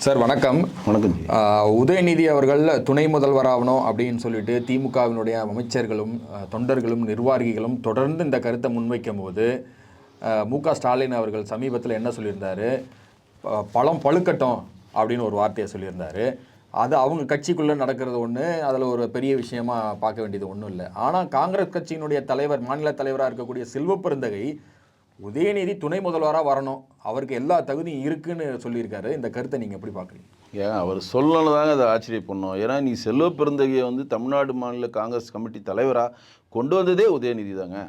Sir வணக்கம். வணக்கம். உதயநிதி அவர்கள் துணை முதல்வராகணும் அப்படின்னு சொல்லிட்டு திமுகவினுடைய அமைச்சர்களும் தொண்டர்களும் நிர்வாகிகளும் தொடர்ந்து இந்த கருத்தை முன்வைக்கும் போது மு.க. ஸ்டாலின் அவர்கள் சமீபத்தில் என்ன சொல்லியிருந்தார், பழம் பழுக்கட்டும் அப்படின்னு ஒரு வார்த்தையை சொல்லியிருந்தார். அது அவங்க கட்சிக்குள்ளே நடக்கிறது ஒன்று, அதில் ஒரு பெரிய விஷயமா பார்க்க வேண்டியது ஒன்றும் இல்லை. ஆனால் காங்கிரஸ் கட்சியினுடைய தலைவர், மாநில தலைவராக இருக்கக்கூடிய செல்வ பெருந்தகை உதயநிதி துணை முதல்வராக வரணும், அவருக்கு எல்லா தகுதியும் இருக்குன்னு சொல்லியிருக்காரு. இந்த கருத்தை நீங்கள் எப்படி பார்க்குறீங்க? ஏன் அவர் சொல்லணுதாங்க அதை ஆச்சரியப்படணும். ஏன்னா நீ செல்வ பெருந்தகையை தமிழ்நாடு மாநில காங்கிரஸ் கமிட்டி தலைவராக கொண்டு வந்ததே உதயநிதி தாங்க.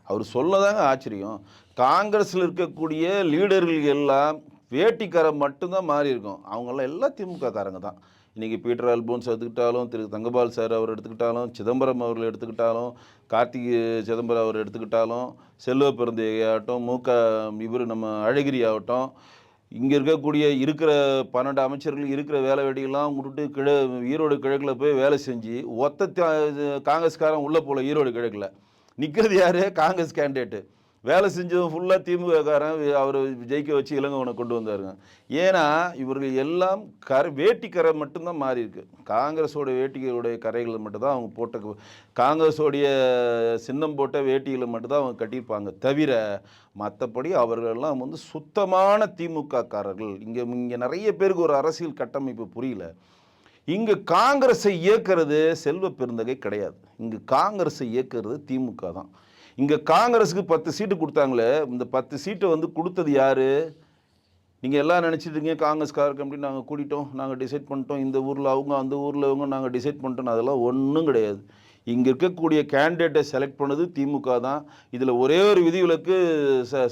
அவர் சொல்லதாங்க ஆச்சரியம். காங்கிரஸில் இருக்கக்கூடிய லீடர்கள் எல்லாம் வேட்டிக்காரன் மட்டும்தான் மாறி இருக்கும். அவங்கெல்லாம் எல்லாம் திமுக காரங்க தான். இன்றைக்கி பீட்டர் அல்போன்ஸ் எடுத்துக்கிட்டாலும், திரு தங்கபால் சார் அவர் எடுத்துக்கிட்டாலும், சிதம்பரம் அவர்கள் எடுத்துக்கிட்டாலும், கார்த்திகை சிதம்பரம் அவர் எடுத்துக்கிட்டாலும், செல்வ பெருந்தகையாகட்டும், இவர் நம்ம அழகிரி ஆகட்டும், இங்கே இருக்கக்கூடிய இருக்கிற 12 அமைச்சர்கள் இருக்கிற வேலை வெடிகள்லாம் விட்டுட்டு ஈரோடு கிழக்கில் போய் வேலை செஞ்சு காங்கிரஸ்காரன் உள்ளே போகல. ஈரோடு கிழக்கில் நிற்கிறது யார்? காங்கிரஸ் கேண்டிடேட்டு. வேலை செஞ்சதும் ஃபுல்லாக திமுககாரன் அவர் ஜெயிக்க வச்சு இளங்கவனை கொண்டு வந்தாருங்க. ஏன்னா இவர்கள் எல்லாம் வேட்டிக்கரை மட்டும்தான் மாறி இருக்கு. காங்கிரஸோட வேட்டிகளுடைய கரைகளை மட்டும்தான் அவங்க போட்ட, காங்கிரஸோடைய சின்னம் போட்ட வேட்டிகளை மட்டும்தான் அவங்க கட்டியிருப்பாங்க. தவிர மற்றபடி அவர்களெல்லாம் சுத்தமான திமுக காரர்கள். இங்கே நிறைய பேருக்கு ஒரு அரசியல் கட்டமைப்பு புரியல. இங்கே காங்கிரஸை இயக்கிறது செல்வ பெருந்தகை கிடையாது. இங்கே காங்கிரஸை இயக்கிறது திமுக தான். இங்கே காங்கிரஸுக்கு 10 சீட்டு கொடுத்தாங்களே, இந்த 10 சீட்டை கொடுத்தது யார்? நீங்கள் எல்லாம் நினச்சிட்டுருங்க காங்கிரஸ்காரருக்கு அப்படின்னு நாங்கள் கூட்டிட்டோம், நாங்கள் டிசைட் பண்ணிட்டோம், இந்த ஊரில் அவங்க அந்த ஊரில் அவங்க நாங்கள் டிசைட் பண்ணிட்டோம். அதெல்லாம் ஒன்றும் கிடையாது. இங்கே இருக்கக்கூடிய கேண்டிடேட்டை செலக்ட் பண்ணது திமுக தான். இதில் ஒரே ஒரு விதிவிலக்கு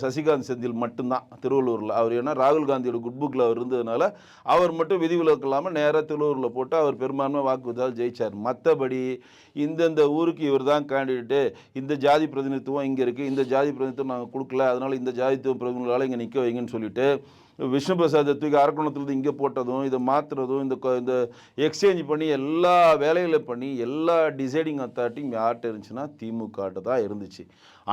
சசிகாந்த் செந்தில் மட்டும்தான் திருவள்ளூரில். அவர் ஏன்னா ராகுல் காந்தியோட குட் புக்கில் அவர் இருந்ததுனால அவர் மட்டும் விதிவிலக்கு இல்லாமல் நேராக திருவள்ளூரில் போட்டு அவர் பெரும்பான்மை வாக்குறுதியால் ஜெயிச்சார். மற்றபடி இந்தந்த ஊருக்கு இவர் தான் கேண்டிடேட்டு, இந்த ஜாதி பிரதிநிதித்துவம் இங்கே இருக்குது, இந்த ஜாதி பிரதிநிதித்துவம் நாங்கள் கொடுக்கல, அதனால் இந்த ஜாதித்துவம் பிரதிநிதிகளால் இங்கே நிற்க வைங்கன்னு சொல்லிட்டு விஷ்ணு பிரசாத்தை தூக்கி அரக்கோணத்துலேருந்து இங்கே போட்டதும், இதை மாற்றுறதும், இந்த எக்ஸ்சேஞ்ச் பண்ணி எல்லா வேலைகளை பண்ணி எல்லா டிசைடிங் அத்தாரிட்டியும் யார்கிட்ட இருந்துச்சுன்னா திமுகட்ட தான் இருந்துச்சு.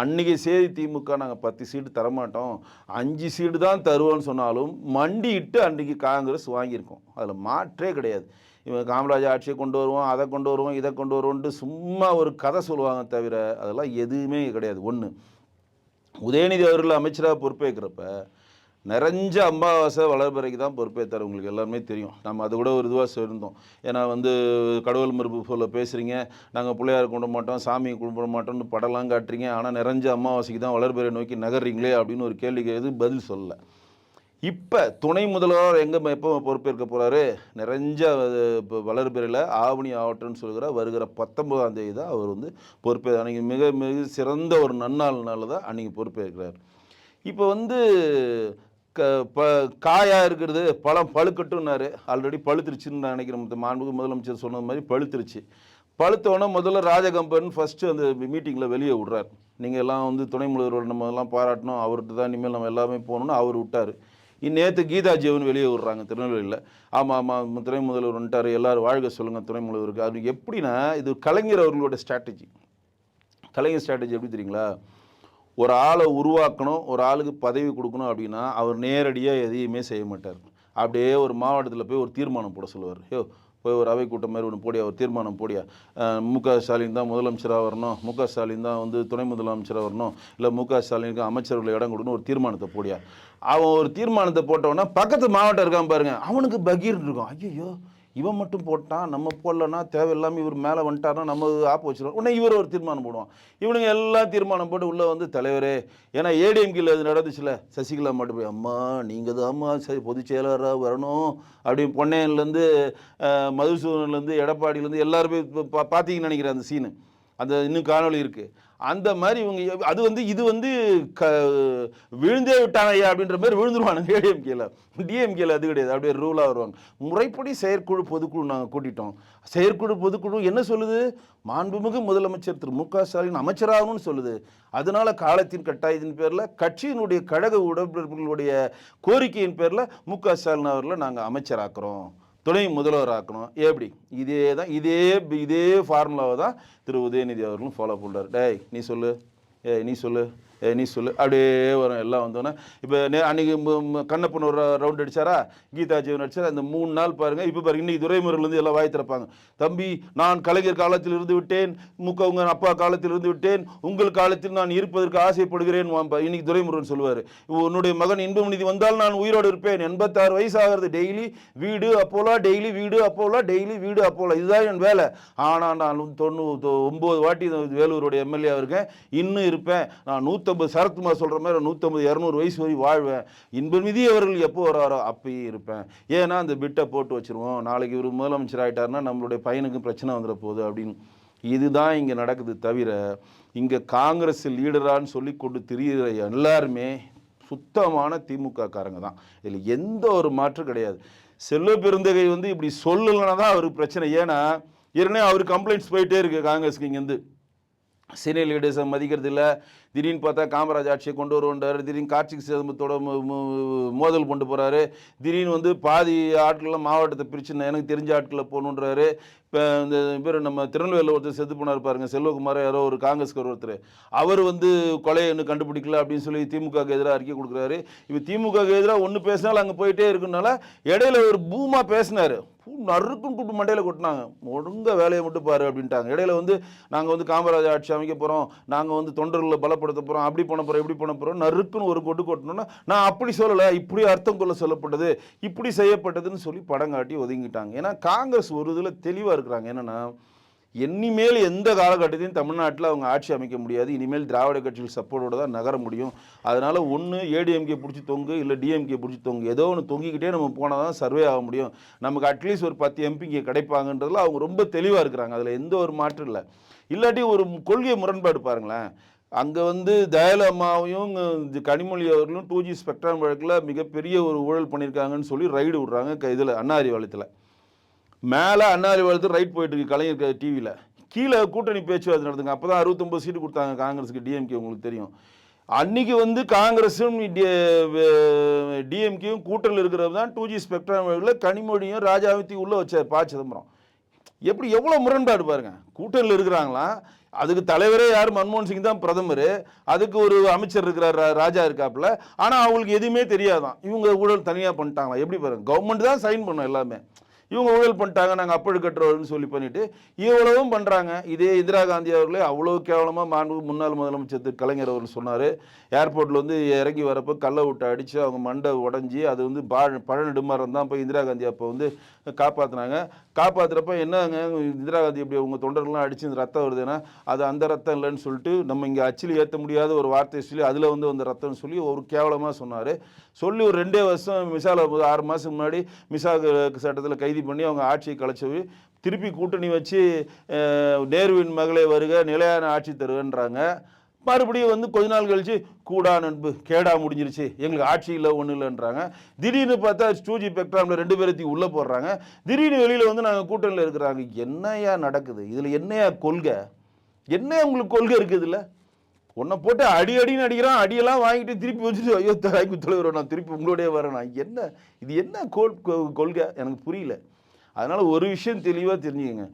அன்றைக்கி சரி திமுக நாங்கள் 10 சீட்டு தரமாட்டோம், 5 சீட்டு தான் தருவோன்னு சொன்னாலும் மண்டிட்டு அன்றைக்கி காங்கிரஸ் வாங்கியிருக்கோம். அதில் மாற்றே கிடையாது. இவன் காமராஜ் ஆட்சியை கொண்டு வருவோம், அதை கொண்டு வருவோம், இதை கொண்டு வருவோன்ட்டு சும்மா ஒரு கதை சொல்லுவாங்க. தவிர அதெல்லாம் எதுவுமே கிடையாது. ஒன்று, உதயநிதி அவர்கள் அமைச்சராக பொறுப்பேற்கிறப்ப நிறைஞ்ச அமாவாசை வளர்பிறைக்கு தான் பொறுப்பேற்றார். உங்களுக்கு எல்லாருமே தெரியும். நம்ம அது கூட ஒரு இதுவாக சொல்லியிருந்தோம். ஏன்னா கடவுள் மறுப்பு சொல்ல பேசுகிறீங்க, நாங்கள் பிள்ளையார் கொண்டு மாட்டோம், சாமியை கும்பிட மாட்டோம்னு படம்லாம் காட்டுறீங்க, ஆனால் நிறைஞ்ச அமாவாசைக்கு தான் வளர்பிறை நோக்கி நகர்றீங்களே அப்படின்னு ஒரு கேள்விக்கு எது பதில் சொல்லலை. இப்போ துணை முதல்வர் எப்போ பொறுப்பேற்க போகிறாரு? நிறைஞ்ச வளர்பிறையில் ஆவணி ஆவட்டம்னு சொல்கிற வருகிற 19ஆம் தேதி தான் அவர் பொறுப்பே அன்றைக்கி மிக மிக சிறந்த ஒரு நன்னாள்னால தான் அன்றைக்கி பொறுப்பேற்கிறார். இப்போ காயாக இருக்கிறது பழம் பழுக்கட்டும்னாரு. ஆல்ரெடி பழுத்துருச்சுன்னு நான் நினைக்கிறேன். மாண்புமிகு முதலமைச்சர் சொன்னது மாதிரி பழுத்துருச்சு. பழுத்தோன்னே முதல்ல ராஜகம்பன் ஃபஸ்ட்டு அந்த மீட்டிங்கில் வெளியே விட்றார். நீங்கள் எல்லாம் துணை முதல்வர் நம்ம எல்லாம் பாராட்டணும், அவர்கிட்ட தான் இனிமேல் நம்ம எல்லாமே போகணுன்னு அவர் விட்டார். நேற்று கீதா ஜீவன் வெளியே விட்றாங்க திருநெல்வேலியில். ஆமாம் துணை முதல்வர் வந்துட்டார், எல்லோரும் வாழ்க சொல்லுங்கள் துணை முதல்வருக்கு. அது எப்படின்னா இது கலைஞர் அவர்களோட ஸ்ட்ராட்டஜி. கலைஞர் ஸ்ட்ராட்டஜி எப்படி தெரியுங்களா? ஒரு ஆளை உருவாக்கணும், ஒரு ஆளுக்கு பதவி கொடுக்கணும் அப்படின்னா அவர் நேரடியாக எதையுமே செய்ய மாட்டார். அப்படியே ஒரு மாவட்டத்தில் போய் ஒரு தீர்மானம் போட சொல்லுவார். போய் ஒரு அவை கூட்டம் மாதிரி ஒன்று போடியா, ஒரு தீர்மானம் போடியா, மு.க. ஸ்டாலின் தான் முதலமைச்சராக வரணும், மு.க. ஸ்டாலின் தான் துணை முதலமைச்சராக வரணும், இல்லை மு.க. ஸ்டாலினுக்கு அமைச்சர்கள் இடம் கொடுக்கணும், ஒரு தீர்மானத்தை போடியா. அவன் ஒரு தீர்மானத்தை போட்டவொன்னா பக்கத்து மாவட்டம் இருக்கான் பாருங்கள், அவனுக்கு பகீர்னு இருக்கும். ஐயோ இவன் மட்டும் போட்டான், நம்ம போடலன்னா தேவையில்லாமல் இவர் மேலே வந்துட்டார்னா நம்ம ஆப்பு வச்சுருவோம். உடனே இவர் ஒரு தீர்மானம் போடுவான். இவனுங்க எல்லாம் தீர்மானம் போட்டு உள்ளே தலைவரே, ஏன்னா ஏடிஎம்கில் அது நடந்துச்சுல, சசிகலா மட்டும் போய் அம்மா நீங்கள் தான் அம்மா சரி பொதுச் செயலராக வரணும் அப்படின்னு பொன்னையன்லேருந்து மதுசூதன்லேருந்து எடப்பாடியிலேருந்து எல்லாருமே பார்த்தீங்கன்னு நினைக்கிறேன் அந்த சீனு. அந்த இன்னும் காணொலி இருக்குது. அந்த மாதிரி இவங்க அது இது விழுந்தே விட்டாங்க ஐயா அப்படின்ற மாதிரி விழுந்துருவானுங்க. ஏடிஎம்கேல டிஎம்கேல அது கிடையாது. அப்படியே ரூலாக வருவாங்க. முறைப்படி செயற்குழு பொதுக்குழு நாங்கள் கூட்டிட்டோம். செயற்குழு பொதுக்குழு என்ன சொல்லுது? மாண்புமிகு முதலமைச்சர் திரு மு.க. ஸ்டாலின் அமைச்சராகணும்னு சொல்லுது. அதனால காலத்தின் கட்டாயத்தின் பேரில் கட்சியினுடைய கழக உடன்பிறப்புகளுடைய கோரிக்கையின் பேரில் மு.க. ஸ்டாலின் அவர்களை நாங்கள் அமைச்சராக்குறோம், துணை முதல்வராக்கணும். எப்படி இதே ஃபார்முலாவை தான் திரு உதயநிதி அவர்களும் ஃபாலோ பண்ணுறாரு. நீ சொல்லு நீ சொல்லு அப்படியே வரும் எல்லாம் வந்தோன்னே. இப்போ அன்றைக்கி கண்ணப்பன் ஒரு ரவுண்ட் அடித்தாரா, கீதா ஜீவன் அடிச்சாரா, அந்த 3 நாள் பாருங்கள். இப்போ பாருங்கள் இன்றைக்கி துரைமுருகன்லேருந்து எல்லாம் வாய் திறப்பாங்க. தம்பி, நான் கலைஞர் காலத்தில் இருந்து விட்டேன், உங்கள் அப்பா காலத்தில் இருந்து விட்டேன், உங்கள் காலத்தில் நான் இருப்பதற்கு ஆசைப்படுகிறேன். இன்னைக்கு துரைமுருகன் சொல்லுவார், உன்னுடைய மகன் இன்பம் நிதி வந்தால் நான் உயிரோடு இருப்பேன், 86 வயசு ஆகிறது, டெய்லி வீடு அப்போலா, டெய்லி வீடு அப்போலா, டெய்லி வீடு அப்போலா, இதுதான் என் வேலை. ஆனால் நான் 99 வாட்டி வேலூருடைய எம்எல்ஏ இருக்கேன், இன்னும் இருப்பேன். நான் 150 சரத்குமார் சொல்கிற மாதிரி 150 200 வயசு வரை வாழ்வேன். இன்ப நிதி அவர்கள் எப்போ வராரோ அப்பயே இருப்பேன். ஏன்னா அந்த பிட்டை போட்டு வச்சுருவோம், நாளைக்கு இவர் முதலமைச்சர் ஆகிட்டாருன்னா நம்மளுடைய பையனுக்கு பிரச்சனை வந்துட போகுது அப்படின்னு. இதுதான் இங்கே நடக்குது. தவிர இங்கே காங்கிரஸ் லீடரான்னு சொல்லி கொண்டு திரிகிற எல்லாருமே சுத்தமான திமுக காரங்க தான். இதில் எந்த ஒரு மாற்றம் கிடையாது. செல்வ பெருந்தகை இப்படி சொல்லலைன்னா தான் அவருக்கு பிரச்சனை. ஏன்னா ஏற்கனவே அவர் கம்ப்ளைண்ட்ஸ் போயிட்டே இருக்கு காங்கிரஸுக்கு. இங்கேருந்து சீனியர் லீடர்ஸை மதிக்கிறது இல்லை, திடீர்னு பார்த்தா காமராஜ் ஆட்சியை கொண்டு வருவார், திடீர்னு கார்த்திக் சிதம்பரத்தோட மோதல் கொண்டு போகிறாரு, திடீர்னு பாதி ஆட்கள்லாம் மாவட்டத்தை பிரித்து எனக்கு தெரிஞ்ச ஆட்களை போகணுன்றாரு. இப்போ இந்த பேர் நம்ம திருநெல்வேலியில் ஒருத்தர் செத்து போனார் பாருங்கள், செல்வகுமார் யாரோ ஒரு காங்கிரஸ்கார் ஒருத்தர், அவர் கொலையை இன்னும் கண்டுபிடிக்கல அப்படின்னு சொல்லி திமுகவுக்கு எதிராக அறிக்கை கொடுக்குறாரு. இப்போ திமுகவுக்கு எதிராக ஒன்று பேசினாலும் அங்கே போயிட்டே இருக்குனால இடையில ஒரு பூமா பேசினார், நறுக்குன்னு கூப்பிட்டு மண்டையில் கொட்டினாங்க, ஒழுங்க வேலையை மட்டும் பாரு அப்படின்ட்டாங்க. இடையில நாங்கள் காமராஜ் ஆட்சி அமைக்க போகிறோம், நாங்கள் தொண்டர்களை பலப்படுத்த போகிறோம், அப்படி பண்ண போகிறோம், இப்படி பண்ண போகிறோம், நறுக்குன்னு ஒரு கொட்டு கொட்டணும்னா நான் அப்படி சொல்லலை, இப்படி அர்த்தம் கொள்ள சொல்லப்பட்டது, இப்படி செய்யப்பட்டதுன்னு சொல்லி படம் காட்டி ஒதுங்கிட்டாங்க. ஏன்னா காங்கிரஸ் ஒரு இதில் தெளிவாக இருக்கிறாங்க. என்னென்னா இனிமேல் எந்த காலகட்டத்தையும் தமிழ்நாட்டில் அவங்க ஆட்சி அமைக்க முடியாது, இனிமேல் திராவிட கட்சிகள் சப்போர்ட்டோடு தான் நகர முடியும். அதனால் ஒன்று ஏடிஎம்கே பிடிச்சி தொங்கு, இல்லை டிஎம்கே பிடிச்சி தொங்கு, ஏதோ ஒன்று தொங்கிக்கிட்டே நம்ம போனால் தான் சர்வே ஆக முடியும், நமக்கு அட்லீஸ்ட் ஒரு 10 எம்பி இங்கே கிடைப்பாங்கன்றதுல அவங்க ரொம்ப தெளிவாக இருக்கிறாங்க. அதில் எந்த ஒரு மாற்றம் இல்லை. இல்லாட்டி ஒரு கொள்கை முரண்பாடு பாருங்களேன். அங்கே தயலம்மாவையும் கனிமொழி அவர்களும் 2G ஸ்பெக்ட்ரம் வழக்கில் மிகப்பெரிய ஒரு ஊழல் பண்ணியிருக்காங்கன்னு சொல்லி ரைடு விடுறாங்க. இதில் அண்ணாரிவாளத்தில் மேலே அண்ணாரிவாளத்தில் ரைட் போயிட்டு இருக்கு கலைஞர் டிவியில். கீழே கூட்டணி பேச்சுவார்த்தை நடத்துங்க. அப்போ தான் 69 சீட்டு கொடுத்தாங்க காங்கிரஸுக்கு, டிஎம்கே உங்களுக்கு தெரியும். அன்றைக்கி காங்கிரஸும் டிஎம்கேயும் கூட்டணியில் இருக்கிறது தான் 2G ஸ்பெக்ட்ரம் வழக்கில் கனிமொழியும் ராஜாவத்தையும் உள்ளே வச்சார் ப. சிதம்பரம். எப்படி எவ்வளோ முரண்பாடு பாருங்கள். கூட்டணியில் இருக்கிறாங்களா, அதுக்கு தலைவரே யார், மன்மோகன் சிங் தான் பிரதமர், அதுக்கு ஒரு அமைச்சர் இருக்கிறார் ராஜா இருக்காப்புல, ஆனால் அவங்களுக்கு எதுவுமே தெரியாதான், இவங்க ஊழல் தனியாக பண்ணிட்டாங்களா. எப்படி பாருங்கள், கவர்மெண்ட் தான் சைன் பண்ணோம் எல்லாமே, இவங்க ஊழல் பண்ணிட்டாங்க, நாங்கள் அப்பழு கட்டுறோம்னு சொல்லி பண்ணிவிட்டு இவ்வளவும் பண்ணுறாங்க. இதே இந்திரா காந்தி அவர்களே அவ்வளோ கேவலமாக முன்னாள் முதலமைச்சர் கலைஞர் அவர்கள் சொன்னார், ஏர்போர்ட்டில் இறங்கி வரப்போ கல்லை விட்டு அடித்து அவங்க மண்டை உடஞ்சி அது பழநெடுமாறம் தான் போய் இந்திரா காந்தி அப்போ காப்பாற்றினாங்க. காப்பாற்றுறப்ப என்னங்க இந்திரா காந்தி இப்படி உங்கள் தொண்டர்கள்லாம் அடித்து இந்த ரத்தம் வருதுன்னா அது அந்த ரத்தம் இல்லைன்னு சொல்லிட்டு நம்ம இங்கே அச்சில் ஏற்ற முடியாத ஒரு வார்த்தையை சொல்லி அதில் அந்த ரத்தம்னு சொல்லி ஒரு கேவலமாக சொன்னார். சொல்லி ஒரு 2 வருஷம் மிசால 6 மாதத்துக்கு முன்னாடி மிசா சட்டத்தில் கைது பண்ணி அவங்க ஆட்சியை கலைச்சி திருப்பி கூட்டணி வச்சு நேருவின் மகளே வருக நிலையான ஆட்சி தருவேன்றாங்க. மறுபடியும் கொஞ்ச நாள் கழிச்சு கூடா நண்பு கேடா முடிஞ்சிருச்சு, எங்களுக்கு ஆட்சி இல்லை ஒன்றும் இல்லைன்றாங்க. திடீர்னு பார்த்தா 2G ஸ்பெக்ட்ரமில் 2 பேரையும் உள்ளே போடுறாங்க. திடீர்னு வெளியில் நாங்கள் கூட்டணியில் இருக்கிறாங்க. என்னையா நடக்குது இதில்? என்னையா கொள்கை? என்ன உங்களுக்கு கொள்கை இருக்குது? இதில் உன்னை போட்டு அடின்னு அடிக்கிறான், அடியெல்லாம் வாங்கிட்டு திருப்பி வச்சுட்டு ஐயோ தாய்க்கு தலைவர் நான் திருப்பி உங்களோடய வரேன். என்ன இது? என்ன கொள்கை எனக்கு புரியல. அதனால் ஒரு விஷயம் தெளிவாக தெரிஞ்சுக்கங்க,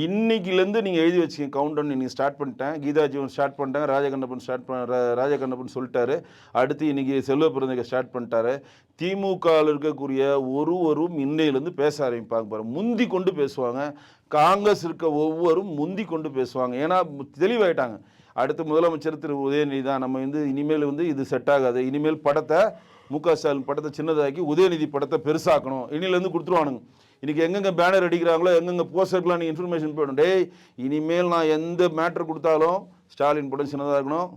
இன்னைக்கிலேருந்து நீங்கள் எழுதி வச்சுக்கங்க, கவுண்டவுன் நீங்கள் ஸ்டார்ட் பண்ணிட்டேன், கீதா ஜீவன் ஸ்டார்ட் பண்ணிட்டாங்க, ராஜகண்ணப்பன் சொல்லிட்டாரு, அடுத்து இன்றைக்கி செல்வ பெருந்தகை ஸ்டார்ட் பண்ணிட்டாரு. திமுகவில் இருக்கக்கூடிய ஒருவரும் இன்னையிலேருந்து பேச ஆரம்பிப்பாங்க பாருங்க, முந்தி கொண்டு பேசுவாங்க. காங்கிரஸ் இருக்க ஒவ்வொரும் முந்தி கொண்டு பேசுவாங்க. ஏன்னா தெளிவாயிட்டாங்க, அடுத்து முதலமைச்சர் திரு உதயநிதி தான், நம்ம இனிமேல் இது செட் ஆகாது, இனிமேல் படத்தை முக ஸ்டாலின் படத்தை சின்னதாக்கி உதயநிதி படத்தை பெருசாக்கணும், இனிலேருந்து கொடுத்துருவானுங்க. இன்றைக்கி எங்கெங்கே பேனர் அடிக்கிறாங்களோ எங்கெங்கே போஸ்டருக்குலாம் நீங்கள் இன்ஃபர்மேஷன் போயிடும், டேய் இனிமேல் நான் எந்த மேட்ரு கொடுத்தாலும் ஸ்டாலின் படம் சின்னதாக இருக்கணும்,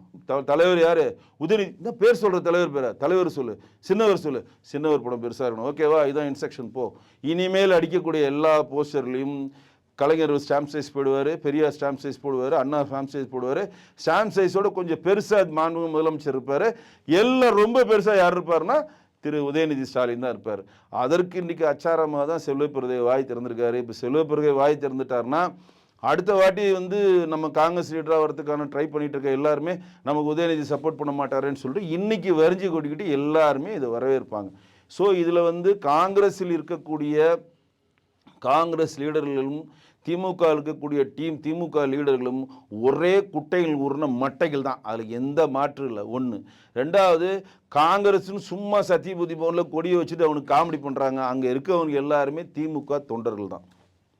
தலைவர் யார் உதயநிதி இந்த பேர் சொல்கிற தலைவர் பேரை தலைவர் சொல்லு, சின்னவர் சொல்லு, சின்னவர் படம் பெருசாக இருக்கணும், ஓகேவா, இதுதான் இன்ஸ்ட்ரக்ஷன் போ. இனிமேல் அடிக்கக்கூடிய எல்லா போஸ்டர்லையும் கலைஞர் ஸ்டாம்ப் சைஸ் போடுவார், பெரியார் ஸ்டாம்ப் சைஸ் போடுவார், அண்ணா ஸ்டாம்ப் சைஸ் போடுவார், ஸ்டாம்ப் சைஸோட கொஞ்சம் பெருசாக மாண்பு முதலமைச்சர் இருப்பார். எல்லாம் ரொம்ப பெருசாக யார் இருப்பார்னா திரு உதயநிதி ஸ்டாலின் தான் இருப்பார். அதற்கு இன்றைக்கி அச்சாரமாக தான் செல்வ பெருந்தகை வாய் திறந்திருக்காரு. இப்போ செல்வ பெருந்தகை வாய் திறந்துட்டார்னா அடுத்த வாட்டி நம்ம காங்கிரஸ் லீடராக வரதுக்கான ட்ரை பண்ணிட்டு இருக்க எல்லாருமே நமக்கு உதயநிதி சப்போர்ட் பண்ண மாட்டாருன்னு சொல்லிட்டு இன்றைக்கி வரிஞ்சு கொட்டிக்கிட்டு எல்லாருமே இதை வரவேற்பாங்க. ஸோ இதில் காங்கிரஸில் இருக்கக்கூடிய காங்கிரஸ் லீடர்களும் திமுக இருக்கக்கூடிய டீம் திமுக லீடர்களும் ஒரே குட்டையில் ஊறின மட்டைகள் தான், அதில் எந்த மாற்று இல்லை. ஒன்று. ரெண்டாவது, காங்கிரஸ்னு சும்மா சத்தியபுத்தி பவனில் கொடியை வச்சுட்டு அவனுக்கு காமெடி பண்ணுறாங்க. அங்கே இருக்கவங்க எல்லாருமே திமுக தொண்டர்கள் தான்.